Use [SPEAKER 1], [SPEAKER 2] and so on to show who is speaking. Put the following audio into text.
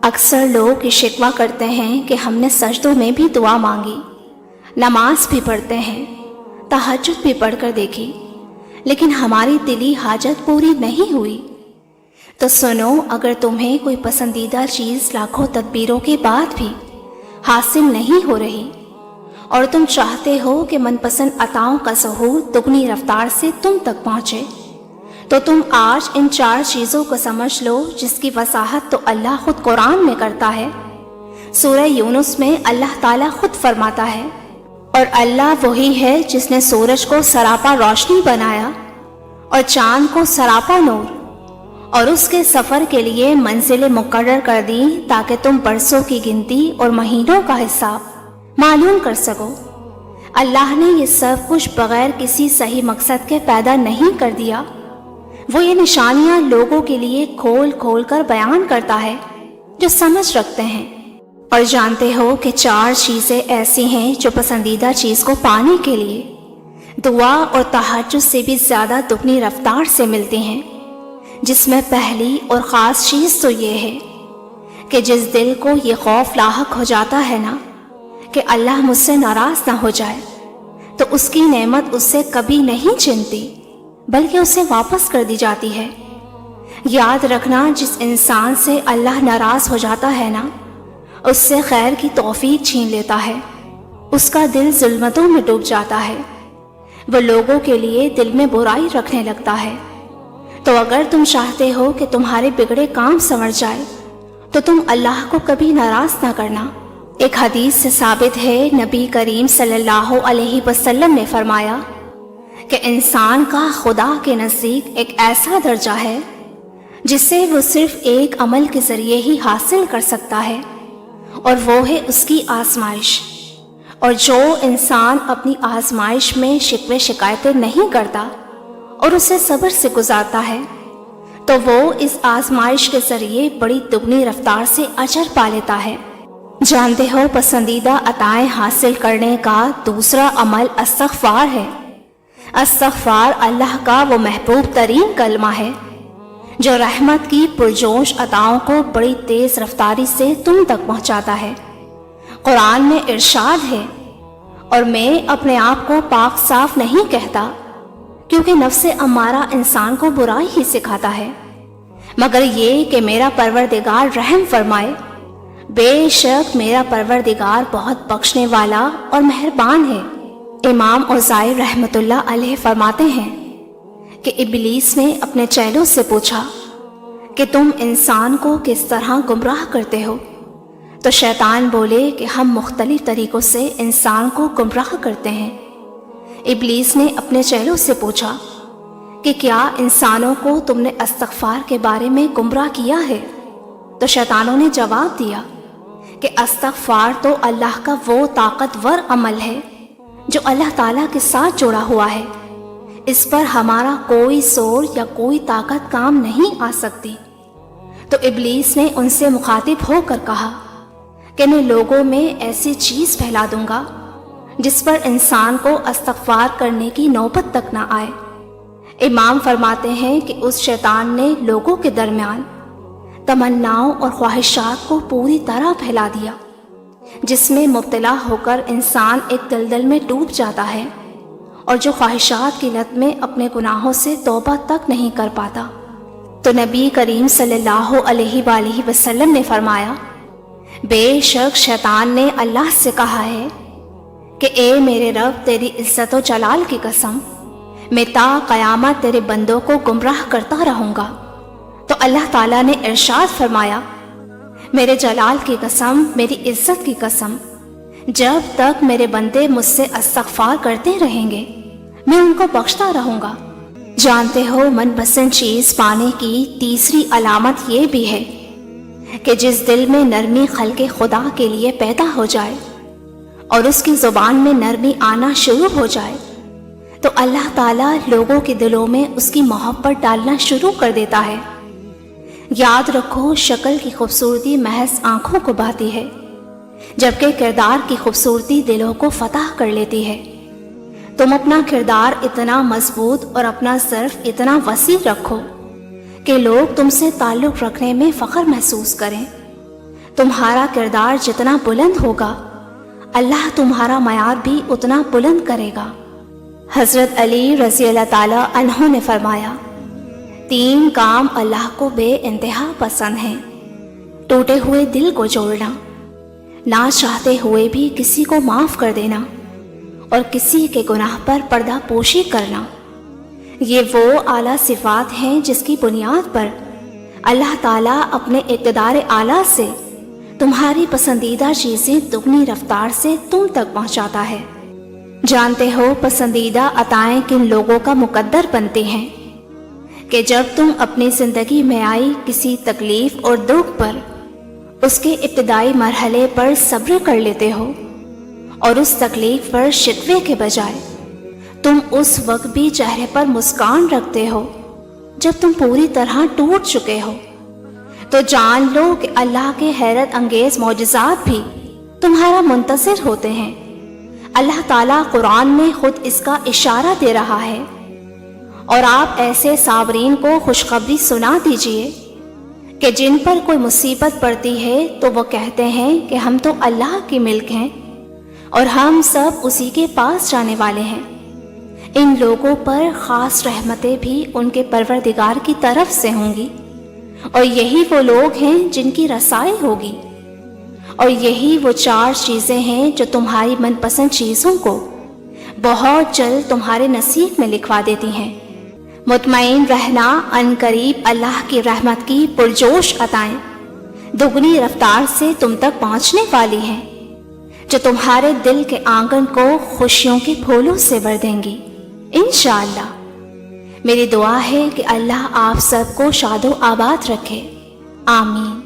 [SPEAKER 1] اکثر لوگ یہ شکوہ کرتے ہیں کہ ہم نے سجدوں میں بھی دعا مانگی، نماز بھی پڑھتے ہیں، تہجد بھی پڑھ کر دیکھی، لیکن ہماری دلی حاجت پوری نہیں ہوئی۔ تو سنو، اگر تمہیں کوئی پسندیدہ چیز لاکھوں تدبیروں کے بعد بھی حاصل نہیں ہو رہی اور تم چاہتے ہو کہ من پسند عطاؤں کا ظہور دگنی رفتار سے تم تک پہنچے، تو تم آج ان 4 چیزوں کو سمجھ لو جس کی وضاحت تو اللہ خود قرآن میں کرتا ہے۔ سورہ یونس میں اللہ تعالیٰ خود فرماتا ہے، اور اللہ وہی ہے جس نے سورج کو سراپا روشنی بنایا اور چاند کو سراپا نور، اور اس کے سفر کے لیے منزلیں مقرر کر دیں تاکہ تم برسوں کی گنتی اور مہینوں کا حساب معلوم کر سکو۔ اللہ نے یہ سب کچھ بغیر کسی صحیح مقصد کے پیدا نہیں کر دیا، وہ یہ نشانیاں لوگوں کے لیے کھول کھول کر بیان کرتا ہے جو سمجھ رکھتے ہیں۔ اور جانتے ہو کہ 4 چیزیں ایسی ہیں جو پسندیدہ چیز کو پانے کے لیے دعا اور تہجد سے بھی زیادہ دگنی رفتار سے ملتی ہیں، جس میں پہلی اور خاص چیز تو یہ ہے کہ جس دل کو یہ خوف لاحق ہو جاتا ہے نا کہ اللہ مجھ سے ناراض نہ ہو جائے، تو اس کی نعمت اس سے کبھی نہیں چھنتی بلکہ اسے واپس کر دی جاتی ہے۔ یاد رکھنا، جس انسان سے اللہ ناراض ہو جاتا ہے نا، اس سے خیر کی توفیق چھین لیتا ہے، اس کا دل ظلمتوں میں ڈوب جاتا ہے، وہ لوگوں کے لیے دل میں برائی رکھنے لگتا ہے۔ تو اگر تم چاہتے ہو کہ تمہارے بگڑے کام سنور جائے تو تم اللہ کو کبھی ناراض نہ کرنا۔ ایک حدیث سے ثابت ہے، نبی کریم صلی اللہ علیہ وسلم نے فرمایا کہ انسان کا خدا کے نزدیک ایک ایسا درجہ ہے جسے وہ صرف ایک عمل کے ذریعے ہی حاصل کر سکتا ہے، اور وہ ہے اس کی آزمائش۔ اور جو انسان اپنی آزمائش میں شکوے شکایتیں نہیں کرتا اور اسے صبر سے گزارتا ہے، تو وہ اس آزمائش کے ذریعے بڑی دگنی رفتار سے اجر پا لیتا ہے۔ جانتے ہو، پسندیدہ عطائیں حاصل کرنے کا دوسرا عمل استغفار ہے۔ استغفار اللہ کا وہ محبوب ترین کلمہ ہے جو رحمت کی پرجوش عطاؤں کو بڑی تیز رفتاری سے تم تک پہنچاتا ہے۔ قرآن میں ارشاد ہے، اور میں اپنے آپ کو پاک صاف نہیں کہتا کیونکہ نفس امارہ انسان کو برائی ہی سکھاتا ہے، مگر یہ کہ میرا پروردگار رحم فرمائے۔ بے شک میرا پروردگار بہت بخشنے والا اور مہربان ہے۔ امام اوزاعی رحمۃ اللہ علیہ فرماتے ہیں کہ ابلیس نے اپنے چیلوں سے پوچھا کہ تم انسان کو کس طرح گمراہ کرتے ہو؟ تو شیطان بولے کہ ہم مختلف طریقوں سے انسان کو گمراہ کرتے ہیں۔ ابلیس نے اپنے چیلوں سے پوچھا کہ کیا انسانوں کو تم نے استغفار کے بارے میں گمراہ کیا ہے؟ تو شیطانوں نے جواب دیا کہ استغفار تو اللہ کا وہ طاقتور عمل ہے جو اللہ تعالیٰ کے ساتھ جڑا ہوا ہے، اس پر ہمارا کوئی زور یا کوئی طاقت کام نہیں آ سکتی۔ تو ابلیس نے ان سے مخاطب ہو کر کہا کہ میں لوگوں میں ایسی چیز پھیلا دوں گا جس پر انسان کو استغفار کرنے کی نوبت تک نہ آئے۔ امام فرماتے ہیں کہ اس شیطان نے لوگوں کے درمیان تمناؤں اور خواہشات کو پوری طرح پھیلا دیا، جس میں مبتلا ہو کر انسان ایک دلدل میں ڈوب جاتا ہے اور جو خواہشات کی لت میں اپنے گناہوں سے توبہ تک نہیں کر پاتا۔ تو نبی کریم صلی اللہ علیہ وآلہ وسلم نے فرمایا، بے شک شیطان نے اللہ سے کہا ہے کہ اے میرے رب، تیری عزت و جلال کی قسم، میں تا قیامت تیرے بندوں کو گمراہ کرتا رہوں گا۔ تو اللہ تعالیٰ نے ارشاد فرمایا، میرے جلال کی قسم، میری عزت کی قسم، جب تک میرے بندے مجھ سے استغفار کرتے رہیں گے میں ان کو بخشتا رہوں گا۔ جانتے ہو، من پسند چیز پانے کی تیسری علامت یہ بھی ہے کہ جس دل میں نرمی خلق خدا کے لیے پیدا ہو جائے اور اس کی زبان میں نرمی آنا شروع ہو جائے، تو اللہ تعالیٰ لوگوں کے دلوں میں اس کی محبت ڈالنا شروع کر دیتا ہے۔ یاد رکھو، شکل کی خوبصورتی محض آنکھوں کو بھاتی ہے، جبکہ کردار کی خوبصورتی دلوں کو فتح کر لیتی ہے۔ تم اپنا کردار اتنا مضبوط اور اپنا ظرف اتنا وسیع رکھو کہ لوگ تم سے تعلق رکھنے میں فخر محسوس کریں، تمہارا کردار جتنا بلند ہوگا اللہ تمہارا معیار بھی اتنا بلند کرے گا۔ حضرت علی رضی اللہ تعالیٰ عنہ نے فرمایا، 3 کام اللہ کو بے انتہا پسند ہیں: ٹوٹے ہوئے دل کو جوڑنا، نہ چاہتے ہوئے بھی کسی کو معاف کر دینا، اور کسی کے گناہ پر پردہ پوشی کرنا۔ یہ وہ اعلیٰ صفات ہیں جس کی بنیاد پر اللہ تعالیٰ اپنے اقتدار اعلیٰ سے تمہاری پسندیدہ چیزیں دگنی رفتار سے تم تک پہنچاتا ہے۔ جانتے ہو پسندیدہ عطائیں کن لوگوں کا مقدر بنتی ہیں کہ جب تم اپنی زندگی میں آئی کسی تکلیف اور دکھ پر اس کے ابتدائی مرحلے پر صبر کر لیتے ہو، اور اس تکلیف پر شکوے کے بجائے تم اس وقت بھی چہرے پر مسکان رکھتے ہو جب تم پوری طرح ٹوٹ چکے ہو، تو جان لو کہ اللہ کے حیرت انگیز معجزات بھی تمہارا منتظر ہوتے ہیں۔ اللہ تعالیٰ قرآن میں خود اس کا اشارہ دے رہا ہے، اور آپ ایسے صابرین کو خوشخبری سنا دیجئے کہ جن پر کوئی مصیبت پڑتی ہے تو وہ کہتے ہیں کہ ہم تو اللہ کی ملک ہیں اور ہم سب اسی کے پاس جانے والے ہیں۔ ان لوگوں پر خاص رحمتیں بھی ان کے پروردگار کی طرف سے ہوں گی، اور یہی وہ لوگ ہیں جن کی رسائی ہوگی، اور یہی وہ 4 چیزیں ہیں جو تمہاری من پسند چیزوں کو بہت جلد تمہارے نصیب میں لکھوا دیتی ہیں۔ مطمئن رہنا، ان قریب اللہ کی رحمت کی پرجوش عطائیں دگنی رفتار سے تم تک پہنچنے والی ہیں، جو تمہارے دل کے آنگن کو خوشیوں کے پھولوں سے بھر دیں گی انشاءاللہ۔ میری دعا ہے کہ اللہ آپ سب کو شاد و آباد رکھے، آمین۔